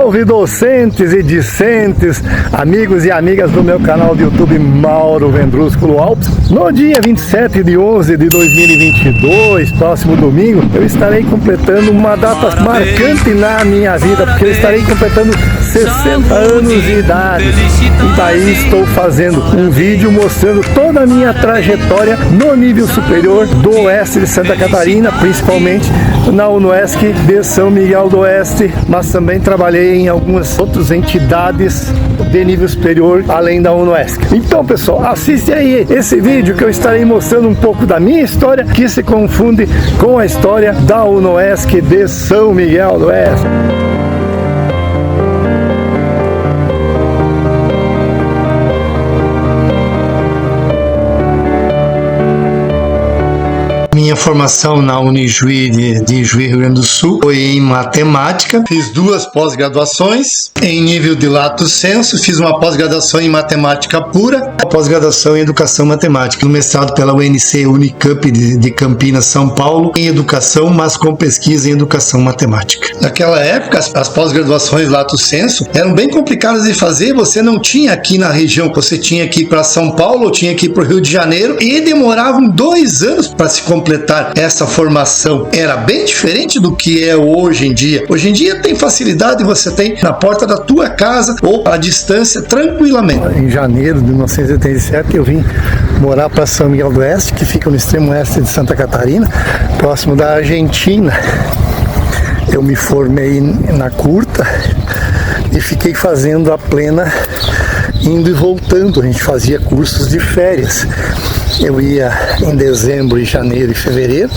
Salve docentes e discentes, amigos e amigas do meu canal do YouTube Mauro Vendrúsculo Alpes. No dia 27 de 11 de 2022, próximo domingo, eu estarei completando uma data marcante na minha vida, porque eu estarei completando 60 anos de idade. E daí estou fazendo um vídeo mostrando toda a minha trajetória no nível superior do Oeste de Santa Catarina, principalmente na UNOESC de São Miguel do Oeste, mas também trabalhei em algumas outras entidades de nível superior além da UNOESC. Então, pessoal, assiste aí esse vídeo que eu estarei mostrando um pouco da minha história, que se confunde com a história da UNOESC de São Miguel do Oeste. Minha formação na Unijuí de Juí, Rio Grande do Sul, foi em matemática. Fiz duas pós-graduações em nível de lato sensu. Fiz uma pós-graduação em matemática pura, uma pós-graduação em educação matemática. Um mestrado pela UNC Unicamp de Campinas, São Paulo, em educação, mas com pesquisa em educação matemática. Naquela época, as pós-graduações lato sensu eram bem complicadas de fazer. Você não tinha aqui na região, você tinha que ir para São Paulo, ou tinha que ir para o Rio de Janeiro, e demoravam 2 anos para se completar essa formação. Era bem diferente do que é hoje em dia. Hoje em dia tem facilidade, você tem na porta da tua casa ou à distância tranquilamente. Em janeiro de 1987 eu vim morar para São Miguel do Oeste, que fica no extremo oeste de Santa Catarina, próximo da Argentina. Eu me formei na curta e fiquei fazendo a plena, indo e voltando. A gente fazia cursos de férias. Eu ia em dezembro, janeiro e fevereiro.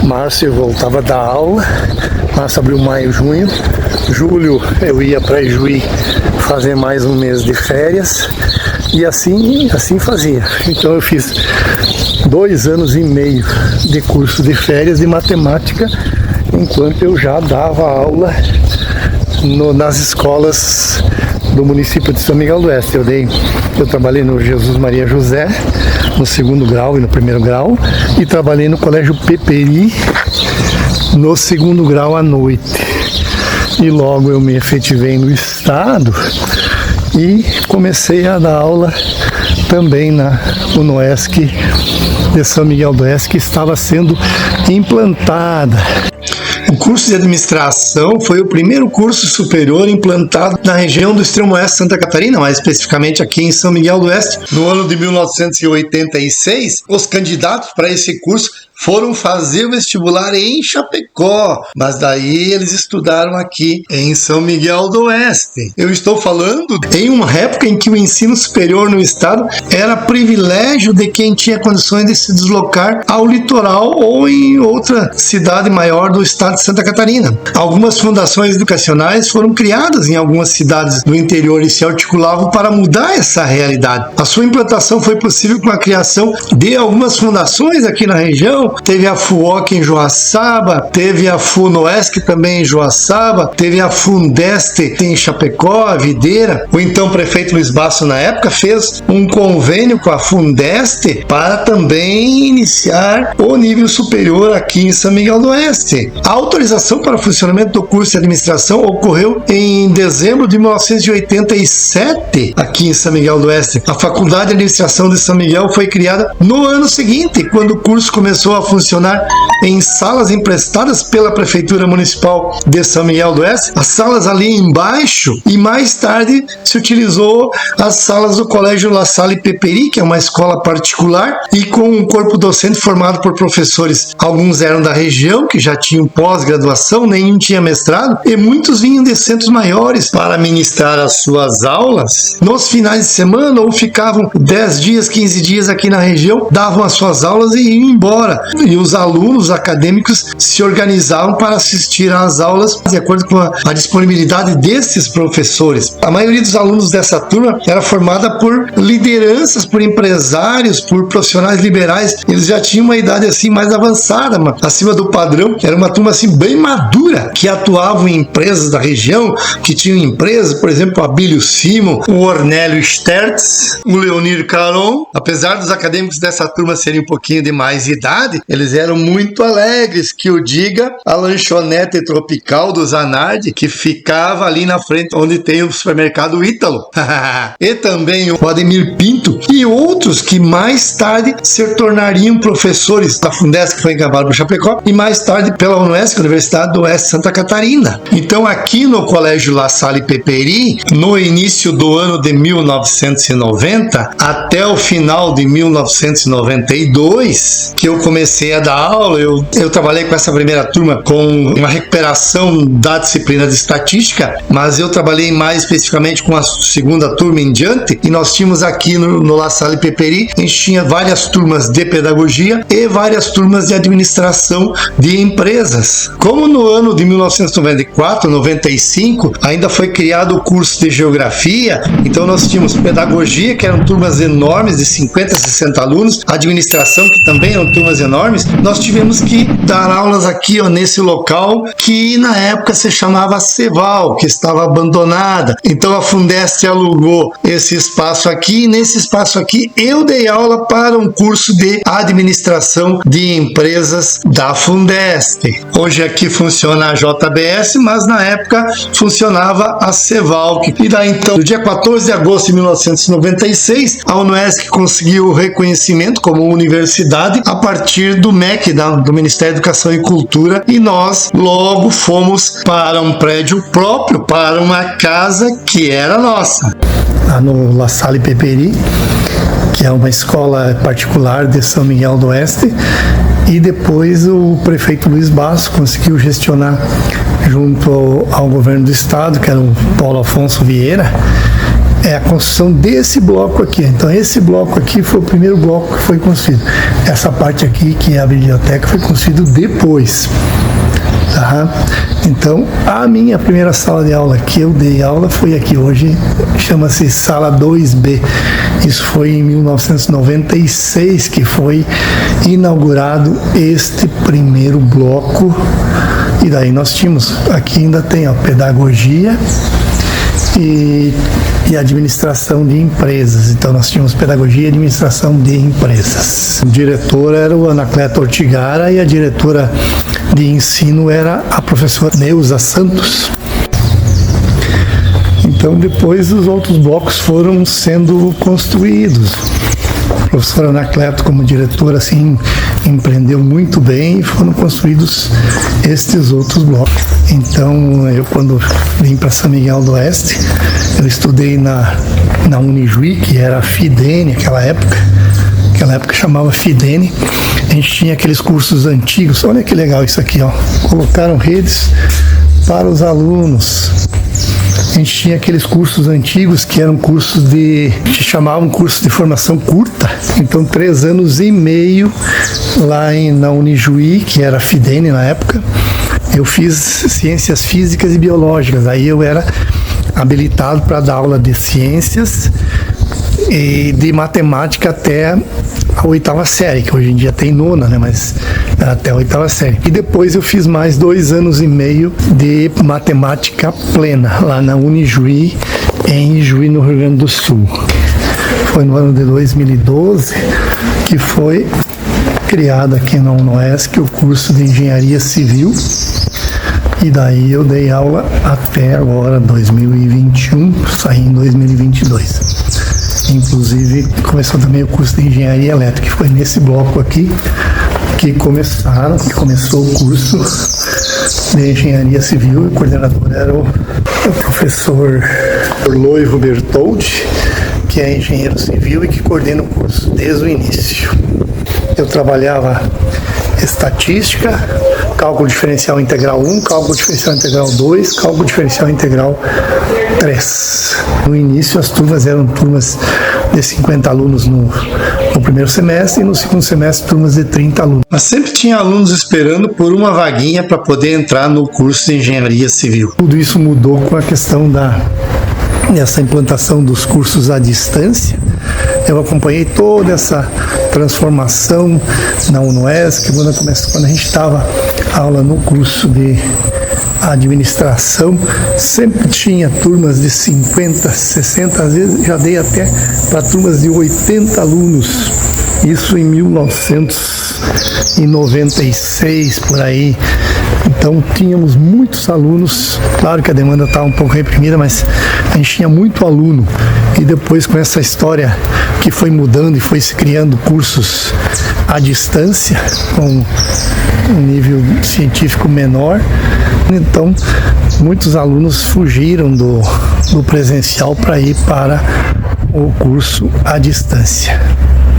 Março eu voltava da aula. Março, abril, maio, junho. Julho eu ia para Juí fazer mais um mês de férias. E assim fazia. Então eu fiz 2 anos e meio de curso de férias de matemática, enquanto eu já dava aula nas escolas do município de São Miguel do Oeste. Eu trabalhei no Jesus Maria José, no 2º grau e no 1º grau, e trabalhei no Colégio Peperi, no 2º grau à noite. E logo eu me efetivei no estado e comecei a dar aula também na UNOESC de São Miguel do Oeste, que estava sendo implantada. O curso de administração foi o primeiro curso superior implantado na região do extremo oeste de Santa Catarina, mais especificamente aqui em São Miguel do Oeste. No ano de 1986, os candidatos para esse curso foram fazer o vestibular em Chapecó, mas daí eles estudaram aqui em São Miguel do Oeste. Eu estou falando em uma época em que o ensino superior no estado era privilégio de quem tinha condições de se deslocar ao litoral ou em outra cidade maior do estado de Santa Catarina. Algumas fundações educacionais foram criadas em algumas cidades do interior e se articulavam para mudar essa realidade. A sua implantação foi possível com a criação de algumas fundações aqui na região. Teve a FUOC em Joaçaba, teve a FUNOESC também em Joaçaba, teve a Fundeste em Chapecó, a Videira. O então prefeito Luiz Basso, na época, fez um convênio com a Fundeste para também iniciar o nível superior aqui em São Miguel do Oeste. A autorização para o funcionamento do curso de administração ocorreu em dezembro de 1987 aqui em São Miguel do Oeste. A Faculdade de Administração de São Miguel foi criada no ano seguinte, quando o curso começou a funcionar em salas emprestadas pela Prefeitura Municipal de São Miguel do Oeste, as salas ali embaixo, e mais tarde se utilizou as salas do Colégio La Salle Peperi, que é uma escola particular, e com um corpo docente formado por professores. Alguns eram da região, que já tinham pós-graduação, nenhum tinha mestrado, e muitos vinham de centros maiores para ministrar as suas aulas nos finais de semana, ou ficavam 10 dias, 15 dias aqui na região, davam as suas aulas e iam embora. E os alunos acadêmicos se organizavam para assistir às aulas de acordo com a disponibilidade desses professores. A maioria dos alunos dessa turma era formada por lideranças, por empresários, por profissionais liberais. Eles já tinham uma idade assim mais avançada, acima do padrão. Era uma turma assim bem madura, que atuavam em empresas da região, que tinham empresas, por exemplo, o Abílio Simon, o Ornélio Stertz, o Leonir Caron. Apesar dos acadêmicos dessa turma serem um pouquinho de mais idade, cidade, eles eram muito alegres, que o diga a lanchonete tropical do Zanardi, que ficava ali na frente onde tem o supermercado Ítalo. E também o Ademir Pinto e outros que mais tarde se tornariam professores da Fundesc, que foi em Cavalo do Chapecó, e mais tarde pela UNESC, Universidade do Oeste de Santa Catarina. Então aqui no Colégio La Salle Peperi, no início do ano de 1990 até o final de 1992, que eu comecei a dar aula, eu trabalhei com essa primeira turma com uma recuperação da disciplina de estatística, mas eu trabalhei mais especificamente com a segunda turma em diante, e nós tínhamos aqui no La Salle Peperi, a gente tinha várias turmas de pedagogia e várias turmas de administração de empresas. Como no ano de 1994, 95, ainda foi criado o curso de geografia, então nós tínhamos pedagogia, que eram turmas enormes de 50, 60 alunos, administração, que também eram turmas enormes. Nós tivemos que dar aulas aqui, nesse local que na época se chamava Ceval, que estava abandonada. Então a Fundesc alugou esse espaço aqui, e nesse espaço aqui eu dei aula para um curso de administração de empresas da Fundesc. Hoje aqui funciona a JBS, mas na época funcionava a Ceval. E daí então, no dia 14 de agosto de 1996, a UNESC conseguiu o reconhecimento como universidade a partir do MEC, do Ministério da Educação e Cultura, e nós logo fomos para um prédio próprio, para uma casa que era nossa. Lá no La Salle Peperi, que é uma escola particular de São Miguel do Oeste, e depois o prefeito Luiz Basso conseguiu gestionar junto ao governo do estado, que era o Paulo Afonso Vieira, a construção desse bloco aqui. Então esse bloco aqui foi o primeiro bloco que foi construído. Essa parte aqui, que é a biblioteca, foi construída depois. Tá? Então a minha primeira sala de aula que eu dei aula foi aqui. Hoje chama-se Sala 2B. Isso foi em 1996 que foi inaugurado este primeiro bloco. E daí nós tínhamos, aqui ainda tem a pedagogia e administração de empresas. Então nós tínhamos pedagogia e administração de empresas. O diretor era o Anacleto Ortigara e a diretora de ensino era a professora Neuza Santos. Então depois os outros blocos foram sendo construídos. A professora Anacleto, como diretora, assim, empreendeu muito bem e foram construídos estes outros blocos. Então, eu quando vim para São Miguel do Oeste, eu estudei na Unijuí, que era a Fidene, naquela época chamava Fidene. A gente tinha aqueles cursos antigos. Olha que legal isso aqui, ó. Colocaram redes para os alunos. A gente tinha aqueles cursos antigos que eram cursos que chamavam curso de formação curta. Então 3 anos e meio lá na Unijuí, que era a Fidene na época, eu fiz ciências físicas e biológicas. Aí eu era habilitado para dar aula de ciências e de matemática até a 8ª série, que hoje em dia tem 9ª, né? Mas até a 8ª série. E depois eu fiz mais 2 anos e meio de matemática plena, lá na Unijuí, em Juí, no Rio Grande do Sul. Foi no ano de 2012 que foi criado aqui na UNOESC o curso de Engenharia Civil. E daí eu dei aula até agora, 2021, saí em 2022. Inclusive, começou também o curso de Engenharia Elétrica, que foi nesse bloco aqui que começou o curso de Engenharia Civil, e o coordenador era o professor Loivo Bertoldi, que é engenheiro civil e que coordena o curso desde o início. Eu trabalhava estatística, cálculo diferencial integral 1, cálculo diferencial integral 2, cálculo diferencial integral 3. No início as turmas eram turmas de 50 alunos no primeiro semestre e no segundo semestre turmas de 30 alunos. Mas sempre tinha alunos esperando por uma vaguinha para poder entrar no curso de Engenharia Civil. Tudo isso mudou com a questão dessa implantação dos cursos à distância. Eu acompanhei toda essa transformação na UNOESC, quando a gente estava aula no curso de administração, sempre tinha turmas de 50, 60, às vezes já dei até para turmas de 80 alunos Isso em 1996, por aí. Então tínhamos muitos alunos, claro que a demanda estava um pouco reprimida, mas a gente tinha muito aluno. E depois, com essa história que foi mudando e foi se criando cursos à distância, com um nível científico menor, então muitos alunos fugiram do presencial para ir para o curso à distância.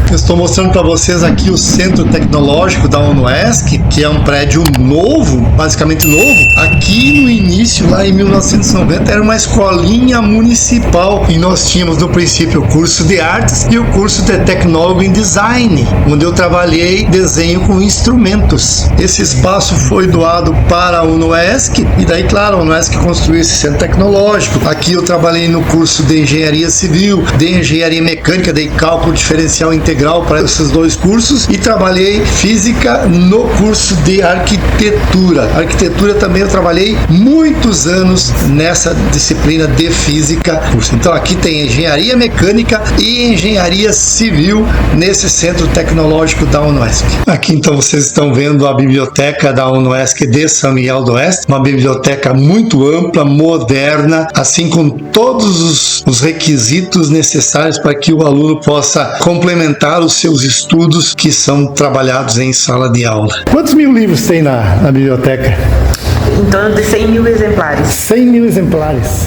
Eu estou mostrando para vocês aqui o Centro Tecnológico da UNOESC, que é um prédio novo, basicamente novo. Aqui no início, lá em 1990, era uma escolinha municipal e nós tínhamos no princípio o curso de artes e o curso de tecnólogo em design, onde eu trabalhei desenho com instrumentos. Esse espaço foi doado para a UNOESC e daí, claro, a UNOESC construiu esse centro tecnológico. Aqui eu trabalhei no curso de engenharia civil, de engenharia mecânica, de cálculo diferencial integral para esses dois cursos e trabalhei física no curso de arquitetura. Arquitetura também eu trabalhei muitos anos nessa disciplina de física. Então aqui tem engenharia mecânica e engenharia civil nesse centro tecnológico da UNOESC. Aqui então vocês estão vendo a biblioteca da UNOESC de São Miguel do Oeste, uma biblioteca muito ampla, moderna, assim com todos os requisitos necessários para que o aluno possa complementar os seus estudos que são trabalhados em sala de aula. Quantos mil livros tem na biblioteca? Em torno de 100 mil exemplares. 100 mil exemplares.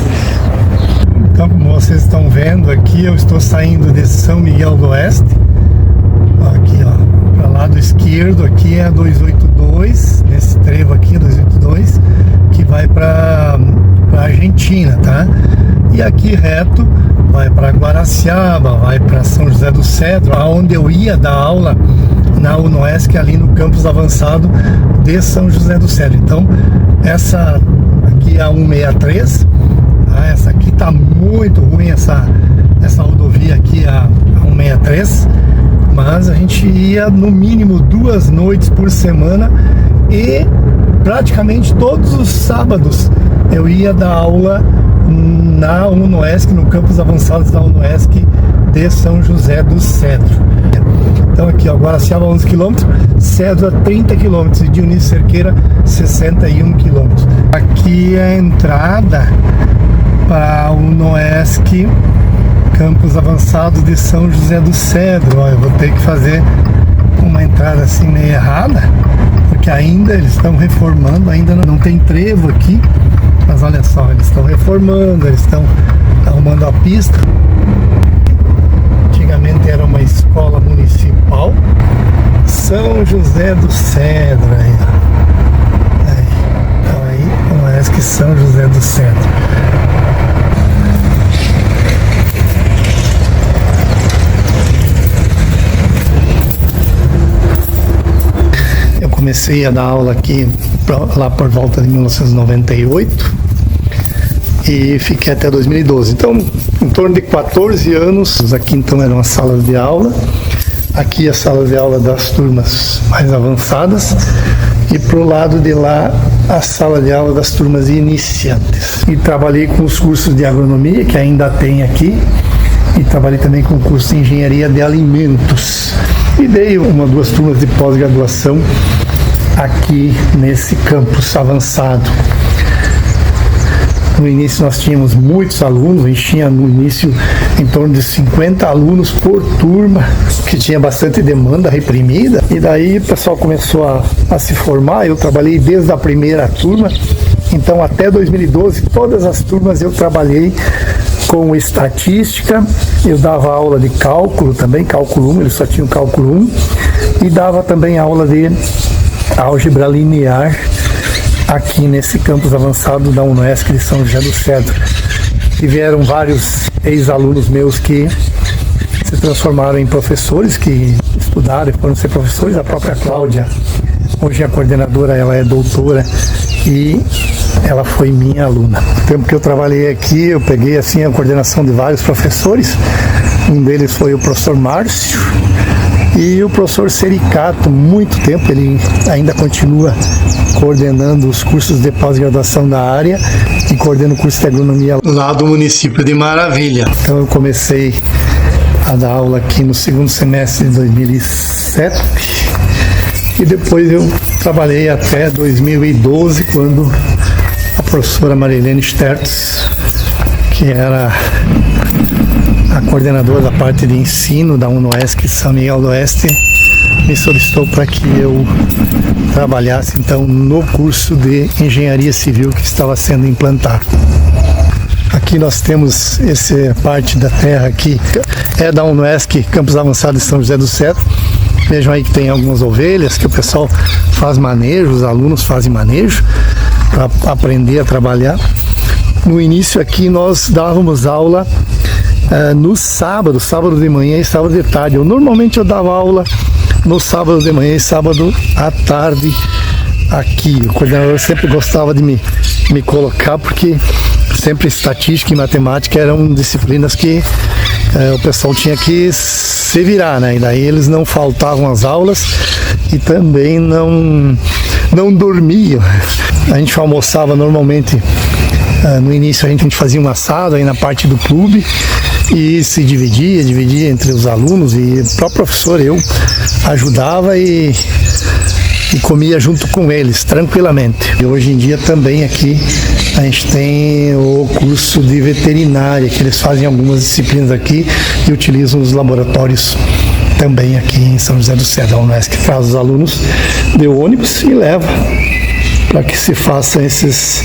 Então, como vocês estão vendo aqui, eu estou saindo de São Miguel do Oeste. Aqui, ó, para o lado esquerdo, aqui é a 282, nesse trevo aqui, 282, que vai para a Argentina, tá? E aqui reto vai para Guaraciaba, vai para São José do Cedro, aonde eu ia dar aula na UNOESC, ali no campus avançado de São José do Cedro. Então, essa aqui é a 163, tá? Essa aqui tá muito ruim, essa rodovia aqui, a 163, mas a gente ia no mínimo 2 noites por semana e praticamente todos os sábados eu ia dar aula na UNOESC, no campus avançados da UNOESC de São José do Cedro. Então aqui, ó, Guaraciaba 11 km, Cedro a 30 km e Dionísio Cerqueira 61 km. Aqui é a entrada para a UNOESC, campus avançado de São José do Cedro. Ó, eu vou ter que fazer uma entrada assim meio errada, porque ainda eles estão reformando, ainda não tem trevo aqui. Mas olha só, eles estão reformando, eles estão arrumando a pista. Antigamente era uma escola municipal. São José do Cedro, aí, então aí, parece que São José do Cedro. Eu comecei a dar aula aqui lá por volta de 1998 e fiquei até 2012. Então, em torno de 14 anos, aqui então eram as salas de aula, aqui as salas de aula das turmas mais avançadas e pro lado de lá a sala de aula das turmas iniciantes. E trabalhei com os cursos de agronomia, que ainda tem aqui, e trabalhei também com o curso de engenharia de alimentos. E dei 1 ou 2 turmas de pós-graduação aqui nesse campus avançado. No início nós tínhamos muitos alunos, a gente tinha no início em torno de 50 alunos por turma, que tinha bastante demanda reprimida, e daí o pessoal começou a se formar. Eu trabalhei desde a primeira turma, então até 2012 todas as turmas eu trabalhei com estatística, eu dava aula de cálculo também, cálculo 1, eles só tinham cálculo 1, e dava também aula de álgebra linear aqui nesse campus avançado da UNOESC de São José do Cedro. Tiveram vários ex-alunos meus que se transformaram em professores, que estudaram e foram ser professores. A própria Cláudia, hoje a coordenadora, ela é doutora e ela foi minha aluna. No tempo que eu trabalhei aqui, eu peguei assim a coordenação de vários professores. Um deles foi o professor Márcio e o professor Sericato, muito tempo, ele ainda continua coordenando os cursos de pós-graduação da área e coordena o curso de agronomia lá do município de Maravilha. Então eu comecei a dar aula aqui no segundo semestre de 2007 e depois eu trabalhei até 2012, quando a professora Marilene Stertz, que era a coordenadora da parte de ensino da UNOESC São Miguel do Oeste, me solicitou para que eu trabalhasse então no curso de engenharia civil que estava sendo implantado. Aqui nós temos essa parte da terra aqui, é da UNOESC Campus Avançado de São José do Cedro. Vejam aí que tem algumas ovelhas que o pessoal faz manejo, os alunos fazem manejo para aprender a trabalhar. No início aqui nós dávamos aula no sábado de manhã e sábado de tarde. Normalmente eu dava aula no sábado de manhã e sábado à tarde aqui. O coordenador sempre gostava de me colocar, porque sempre estatística e matemática eram disciplinas que o pessoal tinha que se virar, né? E daí eles não faltavam às aulas e também não dormiam. A gente almoçava normalmente, no início a gente fazia um assado aí na parte do clube e se dividia entre os alunos, e o próprio professor, eu ajudava e comia junto com eles, tranquilamente. E hoje em dia também aqui a gente tem o curso de veterinária, que eles fazem algumas disciplinas aqui e utilizam os laboratórios também aqui em São José do Cedro. A UNOESC traz os alunos de ônibus e leva para que se façam esses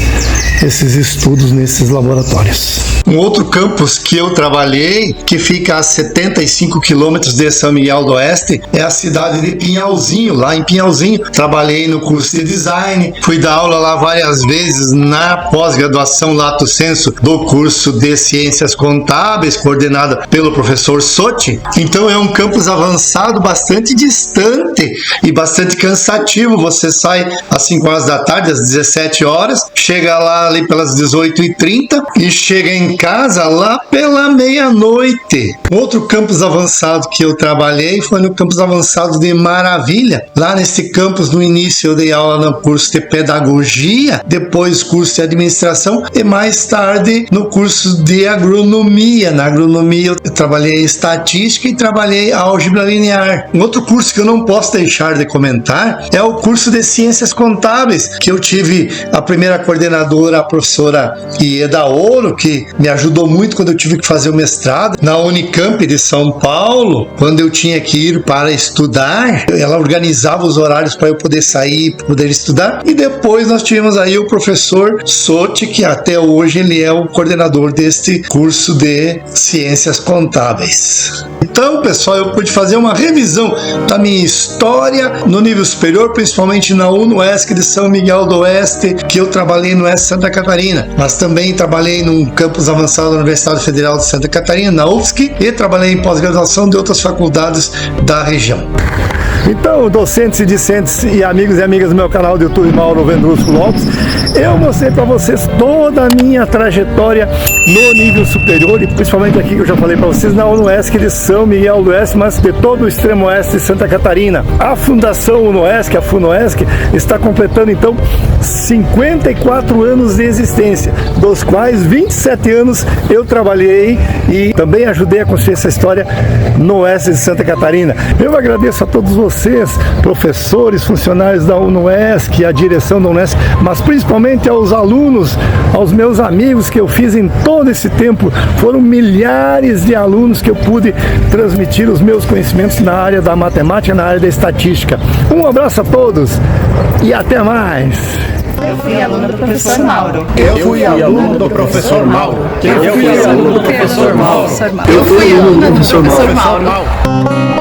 estudos nesses laboratórios. Um outro campus que eu trabalhei, que fica a 75 quilômetros de São Miguel do Oeste, é a cidade de Pinhalzinho. Lá em Pinhalzinho, trabalhei no curso de design, fui dar aula lá várias vezes na pós-graduação Lato Sensu do curso de Ciências Contábeis, coordenada pelo professor Sotti. Então é um campus avançado, bastante distante e bastante cansativo. Você sai às 5 horas da tarde, às 17 horas, chega lá ali pelas 18h30 e chega em casa lá pela meia-noite. Outro campus avançado que eu trabalhei foi no campus avançado de Maravilha. Lá nesse campus, no início eu dei aula no curso de pedagogia, depois curso de administração e mais tarde no curso de agronomia. Na agronomia eu trabalhei estatística e trabalhei álgebra linear. Um outro curso que eu não posso deixar de comentar é o curso de ciências contábeis, que eu tive a primeira coordenadora, a professora Ieda Ouro, que me ajudou muito quando eu tive que fazer o mestrado na Unicamp de São Paulo. Quando eu tinha que ir para estudar, ela organizava os horários para eu poder sair, poder estudar. E depois nós tivemos aí o professor Sotti, que até hoje ele é o coordenador deste curso de ciências contábeis. Então, pessoal, eu pude fazer uma revisão da minha história no nível superior, principalmente na UNOESC de São Miguel do Oeste, que eu trabalhei no Oeste Santa Catarina, mas também trabalhei num campus avançado da Universidade Federal de Santa Catarina, na UFSC, e trabalhei em pós-graduação de outras faculdades da região. Então, docentes e discentes e amigos e amigas do meu canal do YouTube Mauro Vendrusco Lopes, eu mostrei para vocês toda a minha trajetória no nível superior, e principalmente aqui que eu já falei para vocês, na UNOESC de São Miguel do Oeste, mas de todo o extremo oeste de Santa Catarina. A Fundação UNOESC, a FUNOESC, está completando então 54 anos de existência, dos quais 27 anos eu trabalhei e também ajudei a construir essa história no oeste de Santa Catarina. Eu agradeço a todos vocês, professores, funcionários da UNOESC, a direção da UNOESC, mas principalmente aos alunos, aos meus amigos que eu fiz em todo esse tempo. Foram milhares de alunos que eu pude transmitir os meus conhecimentos na área da matemática, na área da estatística. Um abraço a todos e até mais! Eu fui aluno do professor Mauro. Eu fui aluno do professor Mauro. Eu fui aluno do professor Mauro. Eu fui aluno do professor Mauro.